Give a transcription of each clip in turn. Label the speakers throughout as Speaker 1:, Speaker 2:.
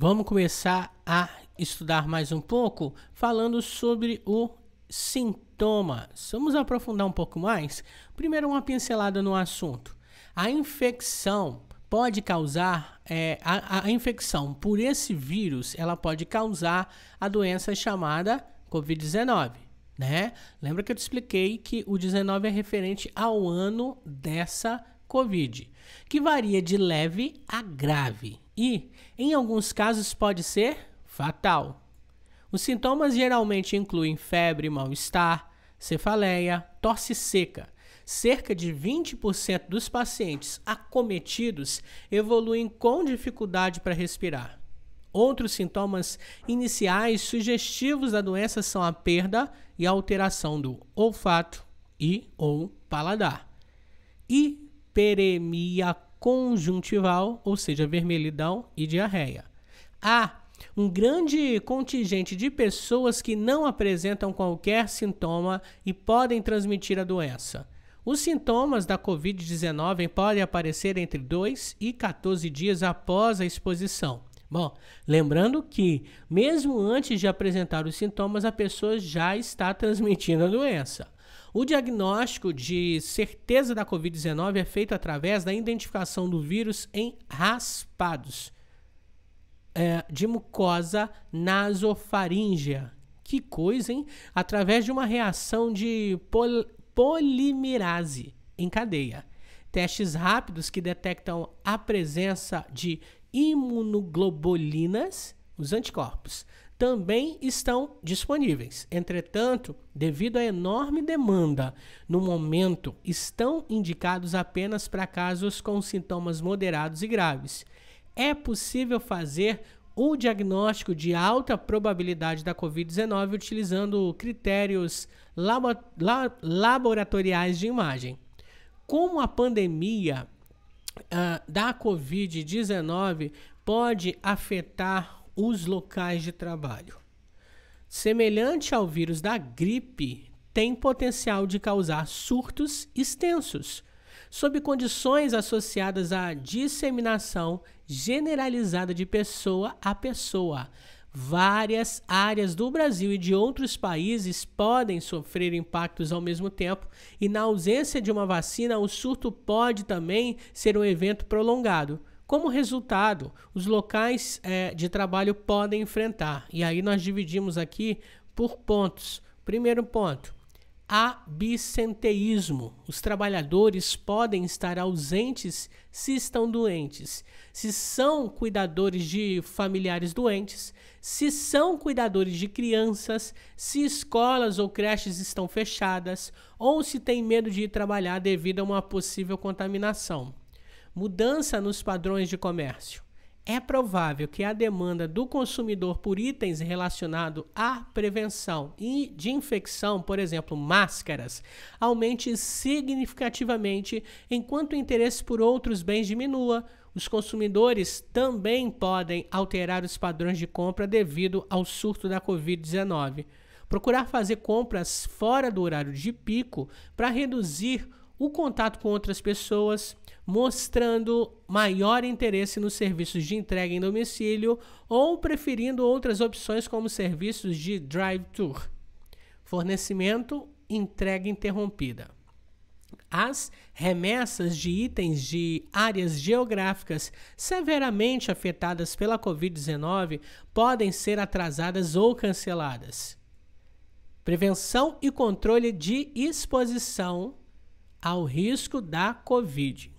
Speaker 1: Vamos começar a estudar mais um pouco falando sobre o sintomas. Vamos aprofundar um pouco mais? Primeiro, uma pincelada no assunto. A infecção pode causar, a infecção por esse vírus, ela pode causar a doença chamada Covid-19, né? Lembra que eu te expliquei que o 19 é referente ao ano dessa Covid, que varia de leve a grave e, em alguns casos, pode ser fatal. Os sintomas geralmente incluem febre, mal-estar, cefaleia, tosse seca. Cerca de 20% dos pacientes acometidos evoluem com dificuldade para respirar. Outros sintomas iniciais sugestivos da doença são a perda e a alteração do olfato e/ou paladar. Hiperemia conjuntival, ou seja, vermelhidão e diarreia. Há um grande contingente de pessoas que não apresentam qualquer sintoma e podem transmitir a doença. Os sintomas da Covid-19 podem aparecer entre 2 e 14 dias após a exposição. Bom, lembrando que, mesmo antes de apresentar os sintomas, a pessoa já está transmitindo a doença. O diagnóstico de certeza da Covid-19 é feito através da identificação do vírus em raspados de mucosa nasofaríngea. Que coisa, hein? Através de uma reação de polimerase em cadeia. Testes rápidos que detectam a presença de imunoglobulinas, os anticorpos, também estão disponíveis. Entretanto, devido à enorme demanda no momento, estão indicados apenas para casos com sintomas moderados e graves. É possível fazer o diagnóstico de alta probabilidade da Covid-19 utilizando critérios laboratoriais de imagem. Como a pandemia da Covid-19 pode afetar os locais de trabalho? Semelhante ao vírus da gripe, tem potencial de causar surtos extensos, sob condições associadas à disseminação generalizada de pessoa a pessoa. Várias áreas do Brasil e de outros países podem sofrer impactos ao mesmo tempo e, na ausência de uma vacina, o surto pode também ser um evento prolongado. Como resultado, os locais de trabalho podem enfrentar, e aí nós dividimos aqui por pontos. Primeiro ponto, absenteísmo. Os trabalhadores podem estar ausentes se estão doentes, se são cuidadores de familiares doentes, se são cuidadores de crianças, se escolas ou creches estão fechadas ou se tem medo de ir trabalhar devido a uma possível contaminação. Mudança nos padrões de comércio. É provável que a demanda do consumidor por itens relacionados à prevenção e de infecção, por exemplo, máscaras, aumente significativamente, enquanto o interesse por outros bens diminua. Os consumidores também podem alterar os padrões de compra devido ao surto da Covid-19. Procurar fazer compras fora do horário de pico para reduzir o contato com outras pessoas, mostrando maior interesse nos serviços de entrega em domicílio ou preferindo outras opções como serviços de drive-thru. Fornecimento, entrega interrompida. As remessas de itens de áreas geográficas severamente afetadas pela Covid-19 podem ser atrasadas ou canceladas. Prevenção e controle de exposição ao risco da Covid.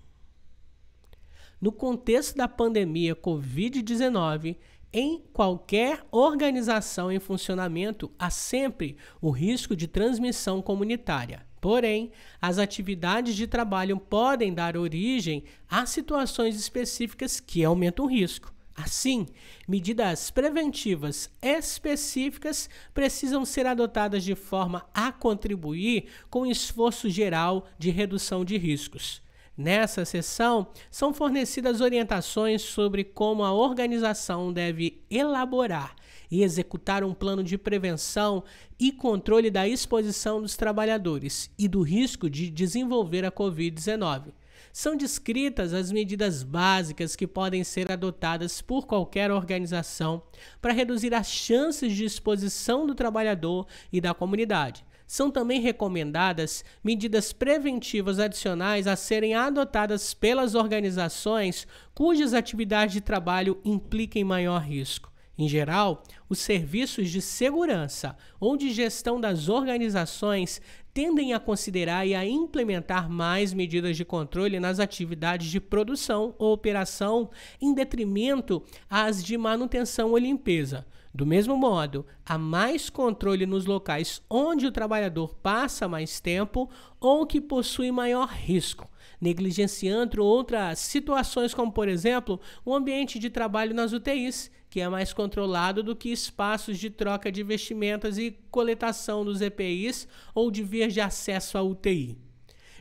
Speaker 1: No contexto da pandemia Covid-19, em qualquer organização em funcionamento, há sempre o risco de transmissão comunitária. Porém, as atividades de trabalho podem dar origem a situações específicas que aumentam o risco. Assim, medidas preventivas específicas precisam ser adotadas de forma a contribuir com o esforço geral de redução de riscos. Nessa sessão, são fornecidas orientações sobre como a organização deve elaborar e executar um plano de prevenção e controle da exposição dos trabalhadores e do risco de desenvolver a Covid-19. São descritas as medidas básicas que podem ser adotadas por qualquer organização para reduzir as chances de exposição do trabalhador e da comunidade. São também recomendadas medidas preventivas adicionais a serem adotadas pelas organizações cujas atividades de trabalho impliquem maior risco. Em geral, os serviços de segurança ou de gestão das organizações tendem a considerar e a implementar mais medidas de controle nas atividades de produção ou operação, em detrimento às de manutenção ou limpeza. Do mesmo modo, há mais controle nos locais onde o trabalhador passa mais tempo ou que possui maior risco, negligenciando outras situações como, por exemplo, o ambiente de trabalho nas UTIs, que é mais controlado do que espaços de troca de vestimentas e coletação dos EPIs ou de vias de acesso à UTI.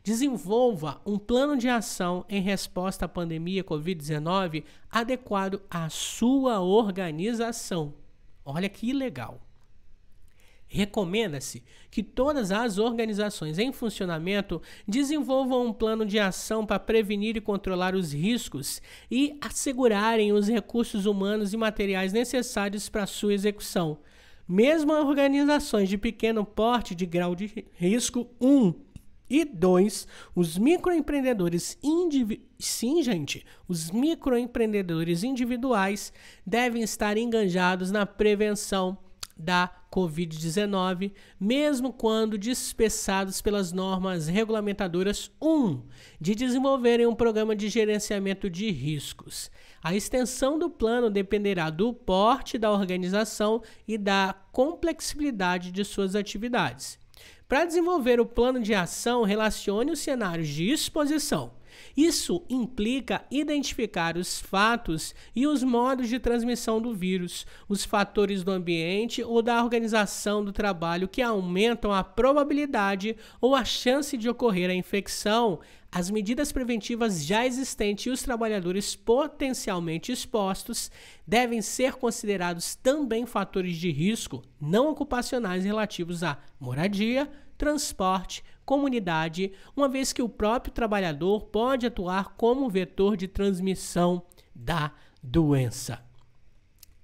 Speaker 1: Desenvolva um plano de ação em resposta à pandemia Covid-19 adequado à sua organização. Olha que legal! Recomenda-se que todas as organizações em funcionamento desenvolvam um plano de ação para prevenir e controlar os riscos e assegurarem os recursos humanos e materiais necessários para sua execução. Mesmo organizações de pequeno porte de grau de risco 1 e 2, os microempreendedores individuais devem estar engajados na prevenção da Covid-19, mesmo quando dispensados pelas normas regulamentadoras 1, de desenvolverem um programa de gerenciamento de riscos. A extensão do plano dependerá do porte da organização e da complexibilidade de suas atividades. Para desenvolver o plano de ação, relacione os cenários de exposição. Isso implica identificar os fatos e os modos de transmissão do vírus, os fatores do ambiente ou da organização do trabalho que aumentam a probabilidade ou a chance de ocorrer a infecção, as medidas preventivas já existentes e os trabalhadores potencialmente expostos devem ser considerados também fatores de risco não ocupacionais relativos à moradia, transporte, comunidade, uma vez que o próprio trabalhador pode atuar como vetor de transmissão da doença.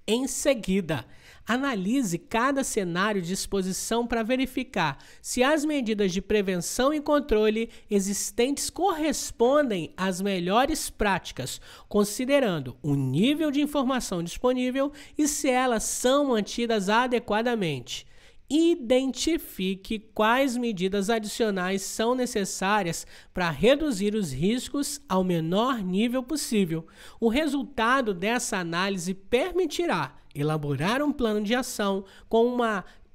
Speaker 1: Em seguida, analise cada cenário de exposição para verificar se as medidas de prevenção e controle existentes correspondem às melhores práticas, considerando o nível de informação disponível e se elas são mantidas adequadamente. Identifique quais medidas adicionais são necessárias para reduzir os riscos ao menor nível possível. O resultado dessa análise permitirá elaborar um plano de ação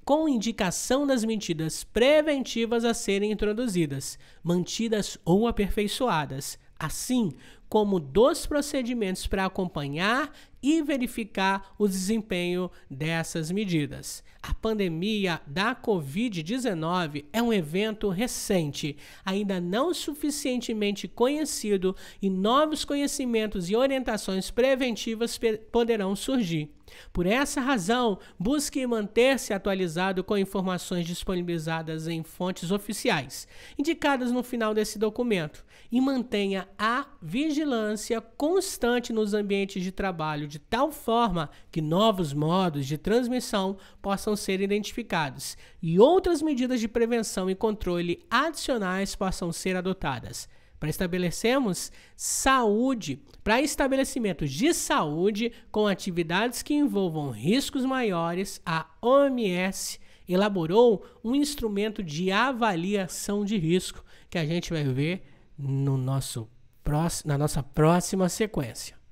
Speaker 1: com indicação das medidas preventivas a serem introduzidas, mantidas ou aperfeiçoadas, assim como dos procedimentos para acompanhar e verificar o desempenho dessas medidas. A pandemia da Covid-19 é um evento recente, ainda não suficientemente conhecido, e novos conhecimentos e orientações preventivas poderão surgir. Por essa razão, busque manter-se atualizado com informações disponibilizadas em fontes oficiais, indicadas no final desse documento, e mantenha a vigilância constante nos ambientes de trabalho, de tal forma que novos modos de transmissão possam ser identificados e outras medidas de prevenção e controle adicionais possam ser adotadas. Para estabelecimentos de saúde com atividades que envolvam riscos maiores, a OMS elaborou um instrumento de avaliação de risco que a gente vai ver na nossa próxima sequência.